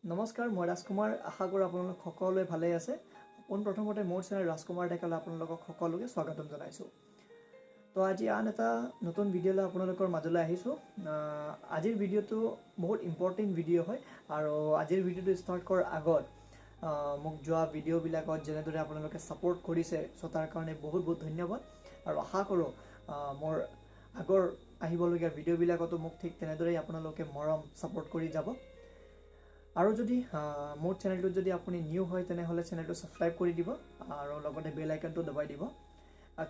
নমস্কাৰ, মই ৰাজকুমাৰ। আশা কৰোঁ আপোনালোক সকলোৱে ভালে আছে। পোনপ্ৰথমতে মোৰ চেনেল ৰাজকুমাৰ ডেকালে আপোনালোকক সকলোকে স্বাগতম জনাইছোঁ। তো আজি আন এটা নতুন ভিডিঅ'লৈ আপোনালোকৰ মাজলৈ আহিছোঁ। আজিৰ ভিডিঅ'টো বহুত ইম্পৰ্টেণ্ট ভিডিঅ' হয় আৰু আজিৰ ভিডিঅ'টো ষ্টাৰ্ট কৰাৰ আগত মোক যোৱা ভিডিঅ'বিলাকত যেনেদৰে আপোনালোকে ছাপোৰ্ট কৰিছে, চ' তাৰ কাৰণে বহুত বহুত ধন্যবাদ। আৰু আশা কৰোঁ মোৰ আগৰ আহিবলগীয়া ভিডিঅ'বিলাকতো মোক ঠিক তেনেদৰেই আপোনালোকে মৰম ছাপোৰ্ট কৰি যাব। আৰু যদি মোৰ চেনেলটোত যদি আপুনি নিউ হয় তেনেহ'লে চেনেলটো ছাবস্ক্ৰাইব কৰি দিব আৰু লগতে বেল আইকনটো দবাই দিব,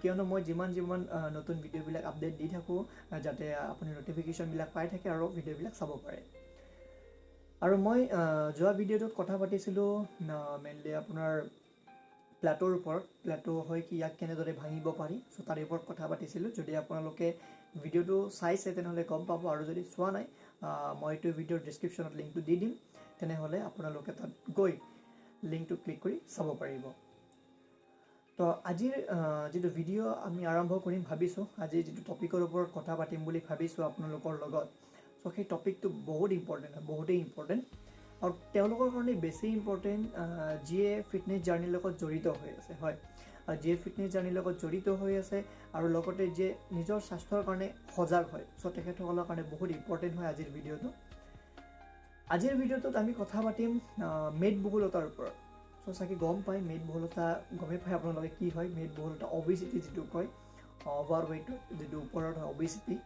কিয়নো মই যিমান নতুন ভিডিঅ'বিলাক আপডেট দি থাকোঁ যাতে আপুনি নটিফিকেশ্যনবিলাক পাই থাকে আৰু ভিডিঅ'বিলাক চাব পাৰে। আৰু মই যোৱা ভিডিঅ'টোত কথা পাতিছিলোঁ মেইনলি আপোনাৰ প্লেটোৰ ওপৰত। প্লেটো হয় কি, ইয়াক কেনেদৰে ভাঙিব পাৰি, চ' তাৰে ওপৰত কথা পাতিছিলোঁ। যদি আপোনালোকে ভিডিঅ'টো চাইছে তেনেহ'লে গম পাব, আৰু যদি চোৱা নাই মই এইটো ভিডিঅ'ৰ ডিছক্ৰিপশ্যনত লিংকটো দি দিম, তেনেহ'লে আপোনালোকে তাত গৈ লিংকটো ক্লিক কৰি চাব পাৰিব। তো আজিৰ যিটো ভিডিঅ' আমি আৰম্ভ কৰিম ভাবিছোঁ, আজিৰ যিটো টপিকৰ ওপৰত কথা পাতিম বুলি ভাবিছোঁ আপোনালোকৰ লগত, চ' সেই টপিকটো বহুত ইম্পৰ্টেণ্ট হয়, বহুতেই ইম্পৰ্টেণ্ট। আৰু তেওঁলোকৰ কাৰণে বেছি ইম্পৰ্টেণ্ট যিয়ে ফিটনেছ জাৰ্ণিৰ লগত জড়িত হৈ আছে, হয়, যিয়ে ফিটনেছ জাৰ্ণিৰ লগত জড়িত হৈ আছে আৰু লগতে যিয়ে নিজৰ স্বাস্থ্যৰ কাৰণে সজাগ হয়, চ' তেখেতসকলৰ কাৰণে বহুত ইম্পৰ্টেণ্ট হয় আজিৰ ভিডিঅ'টো। আজিৰ ভিডিঅ'টোত আমি কথা পাতিম মেদবহুলতাৰ ওপৰত। চ' চাগে গম পায় মেদবহুলতা, গমেই পায় আপোনালোকে কি হয় মেদবহুলতা, অবিচিটি যিটো কয়, অভাৰ ৱেইট যিটো ওপৰত হয় অবিচিটি,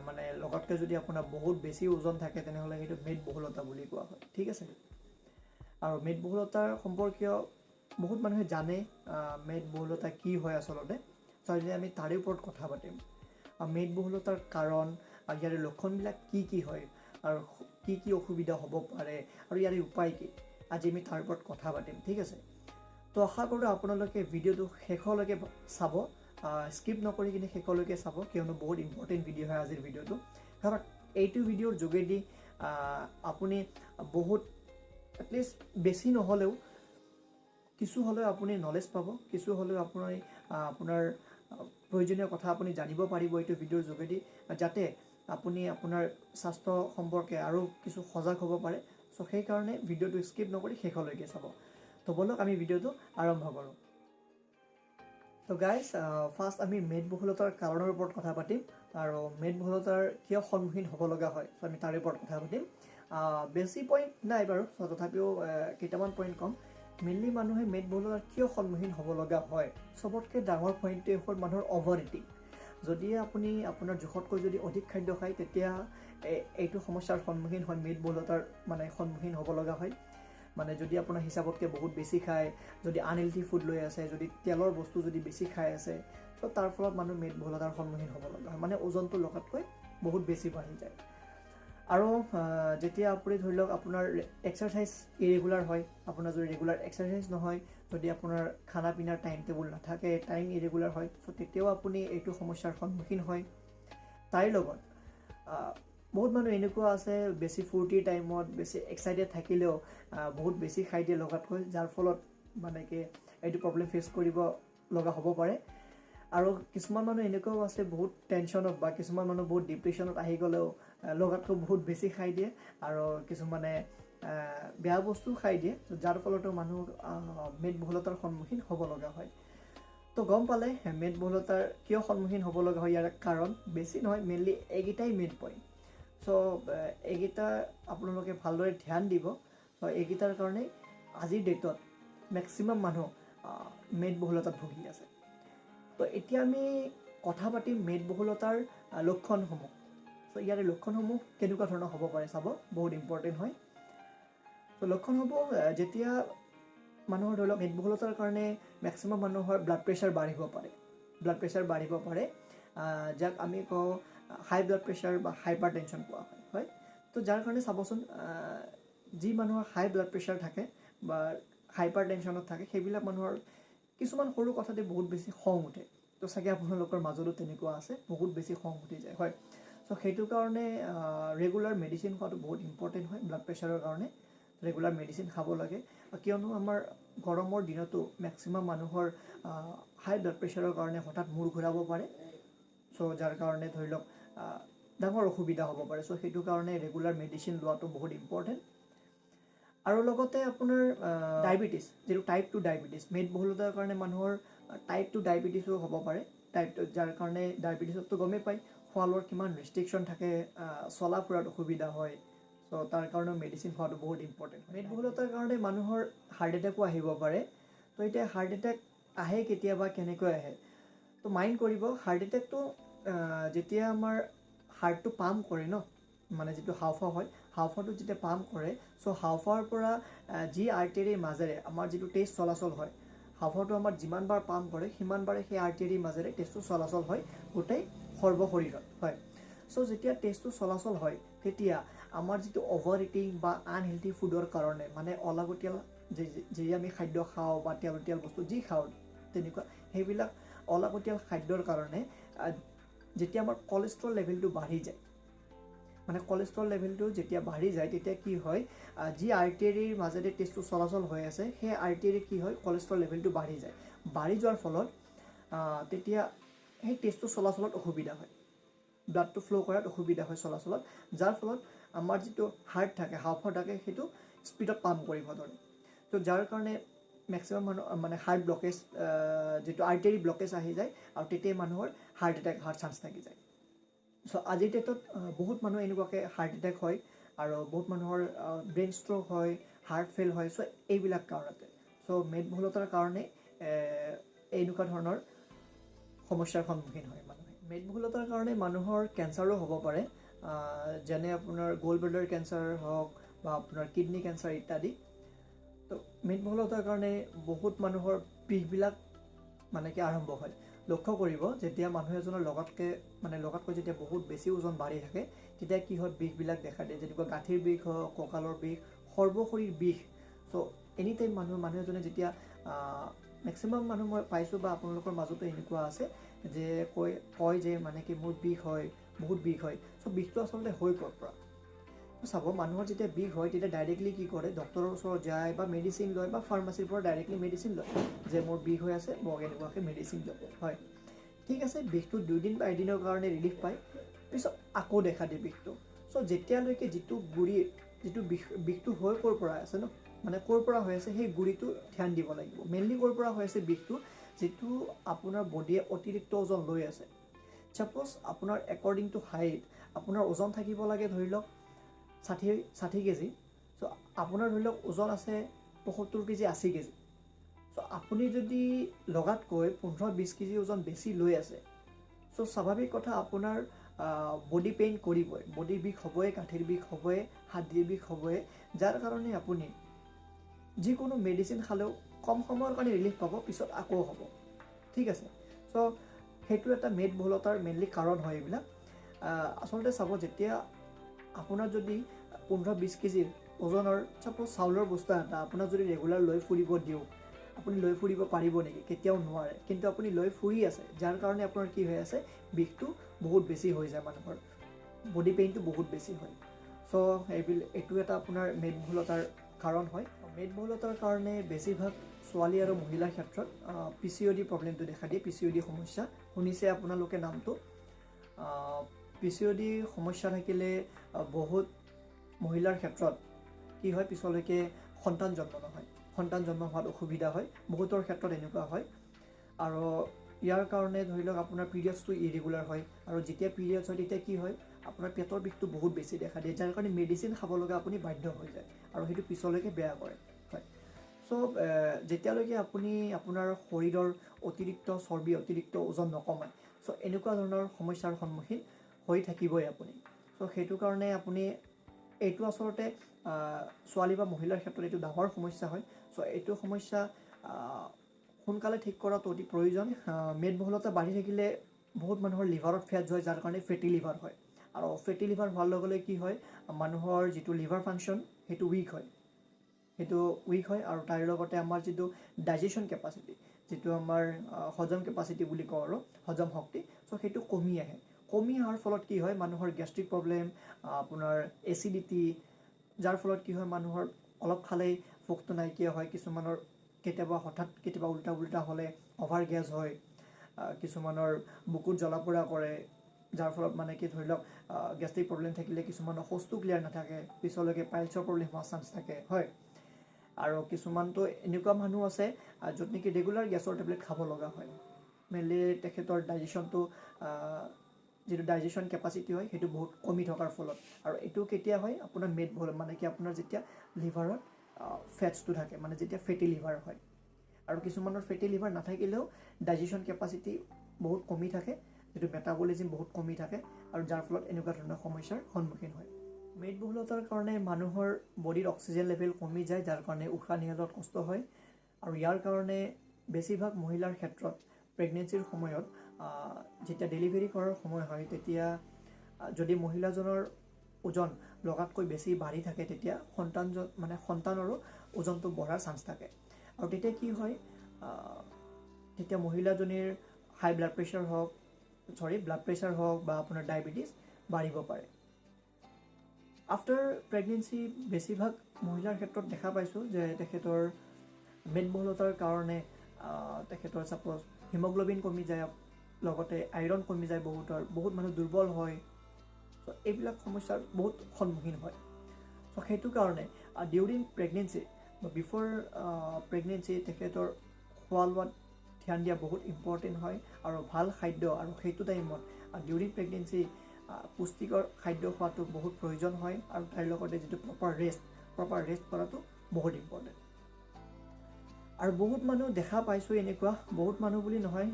মানে লগতকৈ যদি আপোনাৰ বহুত বেছি ওজন থাকে তেনেহ'লে সেইটো মেদবহুলতা বুলি কোৱা হয়, ঠিক আছে। আৰু মেদবহুলতাৰ সম্পৰ্কীয় বহুত মানুহে জানে মেদবহুলতা কি হয় আচলতে, চ' আজি আমি তাৰে ওপৰত কথা পাতিম। মেদবহুলতাৰ কাৰণ আৰু ইয়াৰে লক্ষণবিলাক কি হয় আৰু কি অসুবিধা হ'ব পাৰে আৰু ইয়াৰে উপায় কি, আজি আমি তাৰ ওপৰত কথা পাতিম, ঠিক আছে। তো আশা কৰোঁ আপোনালোকে ভিডিঅ'টো শেষলৈকে চাব, স্কিপ নকৰি কিনে শেষলৈকে চাব, কিয়নো বহুত ইম্পৰ্টেণ্ট ভিডিঅ' হয় আজিৰ ভিডিঅ'টো। কাৰণ এইটো ভিডিঅ'ৰ যোগেদি আপুনি বহুত এটলিষ্ট বেছি নহ'লেও কিছু হ'লেও আপুনি নলেজ পাব, কিছু হ'লেও আপুনি আপোনাৰ প্ৰয়োজনীয় কথা আপুনি জানিব পাৰিব এইটো ভিডিঅ'ৰ যোগেদি, যাতে আপুনি আপোনাৰ স্বাস্থ্য সম্পৰ্কে আৰু কিছু সজাগ হ'ব পাৰে। চ' সেইকাৰণে ভিডিঅ'টো স্কিপ নকৰি শেষলৈকে চাব। তো ব'লক আমি ভিডিঅ'টো আৰম্ভ কৰোঁ। তো গাইজ, ফাৰ্ষ্ট আমি মেদবহুলতাৰ কাৰণৰ ওপৰত কথা পাতিম আৰু মেদবহুলতাৰ কিয় সন্মুখীন হ'ব লগা হয়, চ' আমি তাৰে ওপৰত কথা পাতিম। বেছি পইণ্ট নাই বাৰু, চ' তথাপিও কেইটামান পইণ্ট কম। মেইনলি মানুহে মেদবহুলতাৰ কিয় সন্মুখীন হ'ব লগা হয়, চবতকৈ ডাঙৰ পইণ্টটোৱে হ'ল মানুহৰ অভাৰ ইটিং। যদি আপুনি আপোনাৰ জোখতকৈ যদি অধিক খাদ্য খায় তেতিয়া এইটো সমস্যাৰ সন্মুখীন হয়, মেদবহুলতাৰ মানে সন্মুখীন হ'ব লগা হয়। মানে যদি আপোনাৰ হিচাপতকৈ বহুত বেছি খায়, যদি আনহেল্থি ফুড লৈ আছে, যদি তেলৰ বস্তু যদি বেছি খাই আছে, চ' তাৰ ফলত মানুহ মেদবহুলতাৰ সন্মুখীন হ'ব লগা হয়, মানে ওজনটো লগাতকৈ বহুত বেছি বাঢ়ি যায়। আৰু যেতিয়া আপুনি ধৰি লওক আপোনাৰ এক্সাৰচাইজ ইৰেগুলাৰ হয়, আপোনাৰ যদি ৰেগুলাৰ এক্সাৰচাইজ নহয়, যদি আপোনাৰ খানা পিনাৰ টাইম টেবুল নাথাকে, টাইম ইৰেগুলাৰ হয়, চ' তেতিয়াও আপুনি এইটো সমস্যাৰ সন্মুখীন হয়। তাইৰ লগত বহুত মানুহ এনেকুৱা আছে বেছি ফূৰ্তিৰ টাইমত বেছি এক্সাইটেড থাকিলেও বহুত বেছি খাই দিয়ে লগাতকৈ, যাৰ ফলত মানে কি এইটো প্ৰব্লেম ফেচ কৰিব লগা হ'ব পাৰে। আৰু কিছুমান মানুহ এনেকুৱাও আছে বহুত টেনশ্যনত বা কিছুমান মানুহ বহুত ডিপ্ৰেশ্যনত আহি গ'লেও লগাতকৈ বহুত বেছি খাই দিয়ে, আৰু কিছুমানে বেয়া বস্তুও খাই দিয়ে, যাৰ ফলতো মানুহ মেদবহুলতাৰ সন্মুখীন হ'ব লগা হয়। তো গম পালে মেদবহুলতাৰ কিয় সন্মুখীন হ'ব লগা হয়, ইয়াৰ কাৰণ বেছি নহয়, মেইনলি এইকেইটাই মেইন পইণ্ট। চ' এইকেইটা আপোনালোকে ভালদৰে ধ্যান দিব। চ' এইকেইটাৰ কাৰণে আজিৰ ডেটত মেক্সিমাম মানুহ মেদবহুলতাত ভুগি আছে। তো এতিয়া আমি কথা পাতিম মেদবহুলতাৰ লক্ষণসমূহ। চ' ইয়াৰে লক্ষণসমূহ কেনেকুৱা ধৰণৰ হ'ব পাৰে চাব, বহুত ইম্পৰ্টেণ্ট হয়। ত' লক্ষণসমূহ যেতিয়া মানুহৰ ধৰি লওক মেদবহুলতাৰ কাৰণে মেক্সিমাম মানুহৰ ব্লাড প্ৰেছাৰ বাঢ়িব পাৰে, যাক আমি কওঁ হাই ব্লাড প্ৰেছাৰ বা হাইপাৰ টেনশ্যন কোৱা হয়। তো যাৰ কাৰণে চাবচোন যি মানুহৰ হাই ব্লাড প্ৰেছাৰ থাকে বা হাইপাৰ টেনশ্যনত থাকে, সেইবিলাক মানুহৰ কিছুমান সৰু কথাতে বহুত বেছি খং উঠে। তো চাগে আপোনালোকৰ মাজতো তেনেকুৱা আছে, বহুত বেছি খং উঠি যায়, হয়। চ' সেইটো কাৰণে ৰেগুলাৰ মেডিচিন খোৱাটো বহুত ইম্পৰ্টেণ্ট হয় ব্লাড প্ৰেছাৰৰ কাৰণে। ৰেগুলাৰ মেডিচিন খাব লাগে, কিয়নো আমাৰ গৰমৰ দিনতো মেক্সিমাম মানুহৰ হাই ব্লাড প্ৰেছাৰৰ কাৰণে হঠাৎ মূৰ ঘূৰাব পাৰে, চ' যাৰ কাৰণে ধৰি লওক ডাঙৰ অসুবিধা হ'ব পাৰে। চ' সেইটো কাৰণে ৰেগুলাৰ মেডিচিন লোৱাটো বহুত ইম্পৰ্টেণ্ট। আৰু লগতে আপোনাৰ ডায়েবেটিছ, যিটো টাইপ 2 ডায়েবেটিছ, মেদবহুলতাৰ কাৰণে মানুহৰ টাইপ 2 ডায়েবেটিছো হ'ব পাৰে। টাইপ 2 যাৰ কাৰণে ডায়েবেটিছতো গমেই পায় খোৱা লোৱাৰ কিমান ৰেষ্ট্ৰিকশ্যন থাকে, চলা ফুৰাত অসুবিধা হয়। চ' তাৰ কাৰণেও মেডিচিন খোৱাটো বহুত ইম্পৰ্টেণ্ট। মেদবহুলতাৰ কাৰণে মানুহৰ হাৰ্ট এটেকো আহিব পাৰে। তো এতিয়া হাৰ্ট এটেক আহে কেতিয়াবা, কেনেকৈ আহে? তো মাইণ্ড কৰিব, হাৰ্ট এটেকটো যেতিয়া আমাৰ হাৰ্টটো পাম্প কৰে ন, মানে যিটো হাওঁফাওঁ হয়, হাওঁফাওঁটো যেতিয়া পাম্প কৰে, চ' হাওঁফাওঁৰ পৰা যি আৰ্টেৰীৰ মাজেৰে আমাৰ যিটো তেজ চলাচল হয়, হাওঁফাওঁটো আমাৰ যিমানবাৰ পাম্প কৰে সিমানবাৰে সেই আৰ্টেৰীৰ মাজেৰে তেজটো চলাচল হয় গোটেই সৰ্বশৰীৰত, হয়। চ' যেতিয়া তেজটো চলাচল হয় তেতিয়া আমাৰ যিটো অভাৰ ইটিং বা আনহেল্থি ফুডৰ কাৰণে, মানে অলাগতিয়াল যি আমি খাদ্য খাওঁ বা তেলতীয়াল বস্তু যি খাওঁ তেনেকুৱা, সেইবিলাক অলাগতিয়াল খাদ্যৰ কাৰণে যেতিয়া আমাৰ কলেষ্ট্ৰল লেভেলটো বাঢ়ি যায়, মানে কলেষ্ট্ৰল লেভেলটো যেতিয়া বাঢ়ি যায় তেতিয়া কি হয়, যি আৰ্টেৰীৰ মাজেৰে তেজটো চলাচল হৈ আছে সেই আৰ্টেৰীৰ কি হয়, কলেষ্ট্ৰল লেভেলটো বাঢ়ি যায়। বাঢ়ি যোৱাৰ ফলত তেতিয়া সেই তেজটো চলাচলত অসুবিধা হয়, ব্লাডটো ফ্ল' কৰাত অসুবিধা হয় চলাচলত, যাৰ ফলত আমাৰ যিটো হাৰ্ট থাকে, হাওঁফাওঁ থাকে, সেইটো স্পীডত পাম্প কৰিব ধৰে। তো যাৰ কাৰণে মেক্সিমাম মানুহ মানে হাৰ্ট ব্লকেজ, যিটো আৰ্টেৰী ব্লকেজ আহি যায় আৰু তেতিয়াই মানুহৰ হাৰ্ট এটেক হোৱাৰ চান্স থাকি যায়। চ' আজিৰ ডেটত বহুত মানুহ এনেকুৱাকৈ হাৰ্ট এটেক হয় আৰু বহুত মানুহৰ ব্ৰেইন ষ্ট্ৰ'ক হয়, হাৰ্ট ফেইল হয়। চ' এইবিলাক কাৰণতে, চ' মেদবহুলতাৰ কাৰণে এনেকুৱা ধৰণৰ সমস্যাৰ সন্মুখীন হয় মানুহে। মেদবহুলতাৰ কাৰণে মানুহৰ কেঞ্চাৰো হ'ব পাৰে, যেনে আপোনাৰ গ'ল্ড ব্লেডাৰ কেঞ্চাৰ হওক বা আপোনাৰ কিডনী কেঞ্চাৰ ইত্যাদি। তো মেদবহুলতাৰ কাৰণে বহুত মানুহৰ বিষবিলাক মানে কি আৰম্ভ হয়। লক্ষ্য কৰিব, যেতিয়া মানুহ এজনৰ লগাতকৈ যেতিয়া বহুত বেছি ওজন বাঢ়ি থাকে তেতিয়া কি হয়, বিষবিলাক দেখা দিয়ে, যেনেকুৱা গাঁঠিৰ বিষ হওক, কঁকালৰ বিষ, সৰ্বশৰীৰ বিষ। চ' এনি টাইম মানুহ এজনে যেতিয়া মেক্সিমাম মানুহ মই পাইছোঁ বা আপোনালোকৰ মাজতো এনেকুৱা আছে যে কয় যে মানে কি মোৰ বিষ হয়, বহুত বিষ হয়। চ' বিষটো আচলতে হয় ক'ৰ পৰা? চাব, মানুহৰ যেতিয়া বিষ হয় তেতিয়া ডাইৰেক্টলি কি কৰে, ডক্টৰৰ ওচৰত যায় বা মেডিচিন লয় বা ফাৰ্মাচীৰ পৰা ডাইৰেক্টলি মেডিচিন লয় যে মোৰ বিষ হৈ আছে, মোক এনেকুৱাকৈ মেডিচিন দিয়ক, হয়। ঠিক আছে, বিষটো 2 দিন বা এদিনৰ কাৰণে ৰিলিফ পায়, পিছত আকৌ দেখা দিয়ে বিষটো। চ' যেতিয়ালৈকে যিটো বিষটো হৈ ক'ৰ পৰা আছে ন, মানে ক'ৰ পৰা হৈ আছে সেই গুৰিটো ধ্যান দিব লাগিব। মেইনলি ক'ৰ পৰা হৈ আছে বিষটো, যিটো আপোনাৰ বডিয়ে অতিৰিক্ত ওজন লৈ আছে। ছাপ'জ আপোনাৰ একৰ্ডিং টু হাইট আপোনাৰ ওজন থাকিব লাগে ধৰি লওক 60 কেজি। চ' আপোনাৰ ধৰি লওক ওজন আছে 75 কেজি, 80 কেজি। চ' আপুনি যদি লগাতকৈ 15-20 কেজি ওজন বেছি লৈ আছে, চ' স্বাভাৱিক কথা আপোনাৰ বডি পেইন কৰিবই, বডিৰ বিষ হ'বই, গাঁঠিৰ বিষ হ'বই, হাতীৰ বিষ হ'বই, যাৰ কাৰণে আপুনি যিকোনো মেডিচিন খালেও কম সময়ৰ কাৰণে ৰিলিফ পাব, পিছত আকৌ হ'ব। ঠিক আছে, চ' সেইটো এটা মেদবহুলতাৰ মেইনলি কাৰণ হয় এইবিলাক। আচলতে চাব, যেতিয়া আপোনাৰ যদি 15-20 কেজিৰ ওজনৰ ছাপ'জ চাউলৰ বস্তা এটা আপোনাক যদি ৰেগুলাৰ লৈ ফুৰিব দিওঁ, আপুনি লৈ ফুৰিব পাৰিব নেকি? কেতিয়াও নোৱাৰে। কিন্তু আপুনি লৈ ফুৰি আছে, যাৰ কাৰণে আপোনাৰ কি হৈ আছে, বিষটো বহুত বেছি হৈ যায়, মানুহৰ বডি পেইনটো বহুত বেছি হয়। চ' এইটো এটা আপোনাৰ মেদবহুলতাৰ কাৰণ হয়। মেদবহুলতাৰ কাৰণে বেছিভাগ ছোৱালী আৰু মহিলাৰ ক্ষেত্ৰত PCOD প্ৰব্লেমটো দেখা দিয়ে। PCOD সমস্যা শুনিছে আপোনালোকে নামটো। PCOD সমস্যা থাকিলে বহুত মহিলাৰ ক্ষেত্ৰত কি হয়, পিছলৈকে সন্তান জন্ম নহয়, সন্তান জন্ম হোৱাত অসুবিধা হয়, বহুতৰ ক্ষেত্ৰত এনেকুৱা হয়। আৰু ইয়াৰ কাৰণে ধৰি লওক আপোনাৰ পিৰিয়ডছটো ইৰেগুলাৰ হয়, আৰু যেতিয়া পিৰিয়ডছ হয় তেতিয়া কি হয়, আপোনাৰ পেটৰ বিষটো বহুত বেছি দেখা দিয়ে, যাৰ কাৰণে মেডিচিন খাব লগা আপুনি বাধ্য হৈ যায়, আৰু সেইটো পিছলৈকে বেয়া কৰে, হয়। চ' যেতিয়ালৈকে আপুনি আপোনাৰ শৰীৰৰ অতিৰিক্ত চৰ্বি, অতিৰিক্ত ওজন নকমায়, চ' এনেকুৱা ধৰণৰ সমস্যাৰ সন্মুখীন হৈ থাকিবই আপুনি। চ' সেইটো কাৰণে আপুনি এইটো আচলতে ছোৱালী বা মহিলাৰ ক্ষেত্ৰত এইটো ডাঙৰ সমস্যা হয়। চ' এইটো সমস্যা সোনকালে ঠিক কৰাটো অতি প্ৰয়োজন। মেদবহুলতা বাঢ়ি থাকিলে বহুত মানুহৰ লিভাৰত ফেটছ হয়, যাৰ কাৰণে ফেটি লিভাৰ হয়, আৰু ফেটি লিভাৰ হোৱাৰ লগে লগে কি হয়, মানুহৰ যিটো লিভাৰ ফাংচন সেইটো উইক হয়, আৰু তাৰ লগতে আমাৰ যিটো ডাইজেশ্যন কেপাচিটি, যিটো আমাৰ হজম কেপাচিটি বুলি কওঁ আৰু হজম শক্তি, চ' সেইটো কমি আহে। কমি অহাৰ ফলত কি হয়, মানুহৰ গেষ্ট্ৰিক প্ৰব্লেম, আপোনাৰ এচিডিটি, যাৰ ফলত কি হয়, মানুহৰ অলপ খালেই ভোকটো নাইকিয়া হয়, কিছুমানৰ কেতিয়াবা উল্টা হ'লে অভাৰ গেছ হয়, কিছুমানৰ বুকুত জ্বলা পোৰা কৰে, যাৰ ফলত মানে কি ধৰি লওক গেষ্ট্ৰিক প্ৰব্লেম থাকিলে কিছুমানৰ শৌচটো ক্লিয়াৰ নাথাকে, পিছলৈকে পাইলছৰ প্ৰব্লেম হোৱাৰ চান্স থাকে, হয়। আৰু কিছুমানটো এনেকুৱা মানুহ আছে য'ত নেকি ৰেগুলাৰ গেছৰ টেবলেট খাব লগা হয় মেইনলি তেখেতৰ ডাইজেশ্যনটো যিটো ডাইজেশ্যন কেপাচিটি হয় সেইটো বহুত কমি থকাৰ ফলত আৰু এইটো কেতিয়া হয় আপোনাৰ মেদ বহুল মানে কি আপোনাৰ যেতিয়া লিভাৰত ফেটছটো থাকে মানে যেতিয়া ফেটি লিভাৰ হয় আৰু কিছুমানৰ ফেটি লিভাৰ নাথাকিলেও ডাইজেশ্যন কেপাচিটি বহুত কমি থাকে যিটো মেটাবলিজিম বহুত কমি থাকে আৰু যাৰ ফলত এনেকুৱা ধৰণৰ সমস্যাৰ সন্মুখীন হয় মেদবহুলতাৰ কাৰণে মানুহৰ বডিৰ অক্সিজেন লেভেল কমি যায় যাৰ কাৰণে উশাহ নিশাহত কষ্ট হয় আৰু ইয়াৰ কাৰণে বেছিভাগ মহিলাৰ ক্ষেত্ৰত প্ৰেগনেন্সিৰ সময়ত যেতিয়া ডেলিভাৰী কৰাৰ সময় হয় তেতিয়া যদি মহিলাজনৰ ওজন লগাতকৈ বেছি বাঢ়ি থাকে তেতিয়া সন্তানৰো ওজনটো বঢ়াৰ চান্স থাকে আৰু তেতিয়া কি হয় তেতিয়া মহিলাজনীৰ ব্লাড প্ৰেছাৰ হওক বা আপোনাৰ ডায়েবেটিছ বাঢ়িব পাৰে আফটাৰ প্ৰেগনেন্সি বেছিভাগ মহিলাৰ ক্ষেত্ৰত দেখা পাইছোঁ যে তেখেতৰ মেদবহুলতাৰ কাৰণে তেখেতৰ ছাপ'জ হিমগ্ল'বিন কমি যায় লগতে আইৰণ কমি যায় বহুত মানুহ দুৰ্বল হয় চ' এইবিলাক সমস্যাৰ বহুত সন্মুখীন হয় চ' সেইটো কাৰণে ডিউৰিং প্ৰেগনেন্সি বা বিফ'ৰ প্ৰেগনেন্সি তেখেতৰ খোৱা লোৱাত ধ্যান দিয়া বহুত ইম্পৰ্টেণ্ট হয় আৰু ভাল খাদ্য আৰু সেইটো টাইমত ডিউৰিং প্ৰেগনেন্সি পুষ্টিকৰ খাদ্য খোৱাটো বহুত প্ৰয়োজন হয় আৰু তাৰ লগতে যিটো প্ৰপাৰ ৰেষ্ট কৰাটো বহুত ইম্পৰ্টেণ্ট আৰু বহুত মানুহ দেখা পাইছোঁ এনেকুৱা বহুত মানুহ বুলি নহয়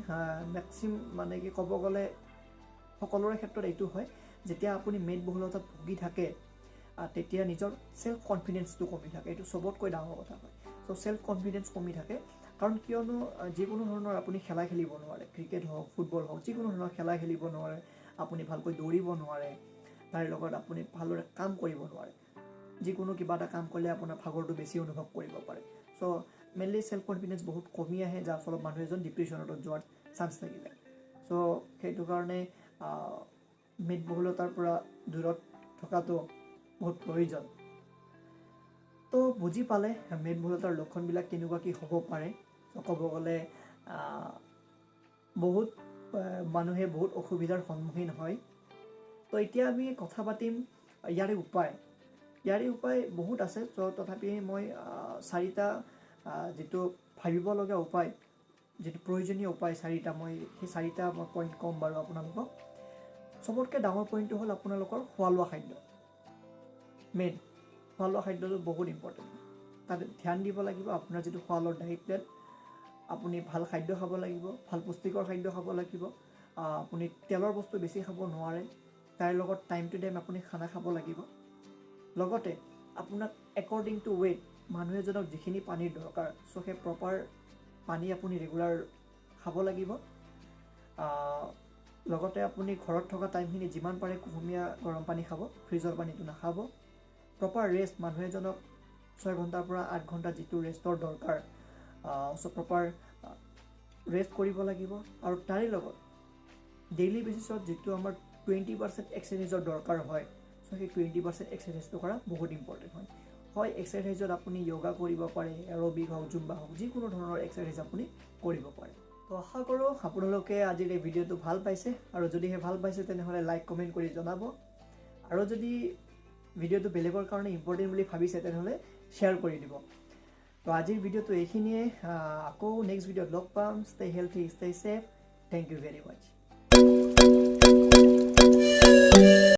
মেক্সিমাম কি ক'ব গ'লে সকলোৰে ক্ষেত্ৰত এইটো হয় যেতিয়া আপুনি মেদবহুলতাত ভুগি থাকে তেতিয়া নিজৰ সেলফ কনফিডেন্সটো কমি থাকে এইটো চবতকৈ ডাঙৰ কথা হয় চ' সেলফ কনফিডেন্স কমি থাকে কাৰণ কিয়নো যিকোনো ধৰণৰ আপুনি খেলা খেলিব নোৱাৰে ক্ৰিকেট হওক ফুটবল হওক যিকোনো ধৰণৰ খেলা খেলিব নোৱাৰে আপুনি ভালকৈ দৌৰিব নোৱাৰে তাৰ লগত আপুনি ভালদৰে কাম কৰিব নোৱাৰে যিকোনো কিবা এটা কাম কৰিলে আপোনাৰ ভাগৰটো বেছি অনুভৱ কৰিব পাৰে চ' মেইনলি সেলফ কনফিডেন্স বহুত কমি আহে যাৰ ফলত মানুহ এজন ডিপ্ৰেশ্যনত যোৱাৰ চান্স থাকি যায় চ' সেইটো কাৰণে মেদবহুলতাৰ পৰা দূৰত থকাটো বহুত প্ৰয়োজন তো বুজি পালে মেদবহুলতাৰ লক্ষণবিলাক কেনেকুৱা কি হ'ব পাৰে ক'ব গ'লে বহুত মানুহে বহুত অসুবিধাৰ সন্মুখীন হয় তো এতিয়া আমি কথা পাতিম ইয়াৰে উপায় বহুত আছে চ' তথাপি মই চাৰিটা যিটো ভাবিব লগা উপায় যিটো প্ৰয়োজনীয় উপায় সেই চাৰিটা মই পইণ্ট ক'ম বাৰু আপোনালোকক চবতকৈ ডাঙৰ পইণ্টটো হ'ল আপোনালোকৰ খোৱা লোৱা খাদ্য মেইন খোৱা লোৱা খাদ্যটো বহুত ইম্পৰ্টেণ্ট তাতে ধ্যান দিব লাগিব আপোনাৰ যিটো খোৱা লোৱাৰ ডায়েট প্লেন আপুনি ভাল খাদ্য খাব লাগিব ভাল পুষ্টিকৰ খাদ্য খাব লাগিব আপুনি তেলৰ বস্তু বেছি খাব নোৱাৰে তাৰ লগত টাইম টু টাইম আপুনি খানা খাব লাগিব লগতে আপোনাক একৰ্ডিং টু ৱেইট মানুহ এজনক যিখিনি পানীৰ দৰকাৰ চ' সেই প্ৰপাৰ পানী আপুনি ৰেগুলাৰ খাব লাগিব লগতে আপুনি ঘৰত থকা টাইমখিনি যিমান পাৰে কুহুমীয়া গৰম পানী খাব ফ্ৰিজৰ পানীটো নাখাব প্ৰপাৰ ৰেষ্ট মানুহ এজনক 6 ঘণ্টাৰ পৰা 8 ঘণ্টা যিটো ৰেষ্টৰ দৰকাৰ চ' প্ৰপাৰ ৰেষ্ট কৰিব লাগিব আৰু তাৰে লগত ডেইলি বেচিছত যিটো আমাৰ 20% এক্সাৰচাইজৰ দৰকাৰ হয় চ' সেই 20% এক্সাৰচাইজটো কৰা বহুত ইম্পৰ্টেণ্ট হয় এক্সাৰচাইজত আপুনি য়োগা কৰিব পাৰে এৰবিক হওক জুম্বা হওক যিকোনো ধৰণৰ এক্সাৰচাইজ আপুনি কৰিব পাৰে তো আশা কৰোঁ আপোনালোকে আজিৰ এই ভিডিঅ'টো ভাল পাইছে আৰু যদিহে ভাল পাইছে তেনেহ'লে লাইক কমেণ্ট কৰি জনাব আৰু যদি ভিডিঅ'টো বেলেগৰ কাৰণে ইম্পৰ্টেণ্ট বুলি ভাবিছে তেনেহ'লে শ্বেয়াৰ কৰি দিব তো আজিৰ ভিডিঅ'টো এইখিনিয়ে আকৌ নেক্সট ভিডিঅ'ত লগ পাম stay healthy stay safe thank you very much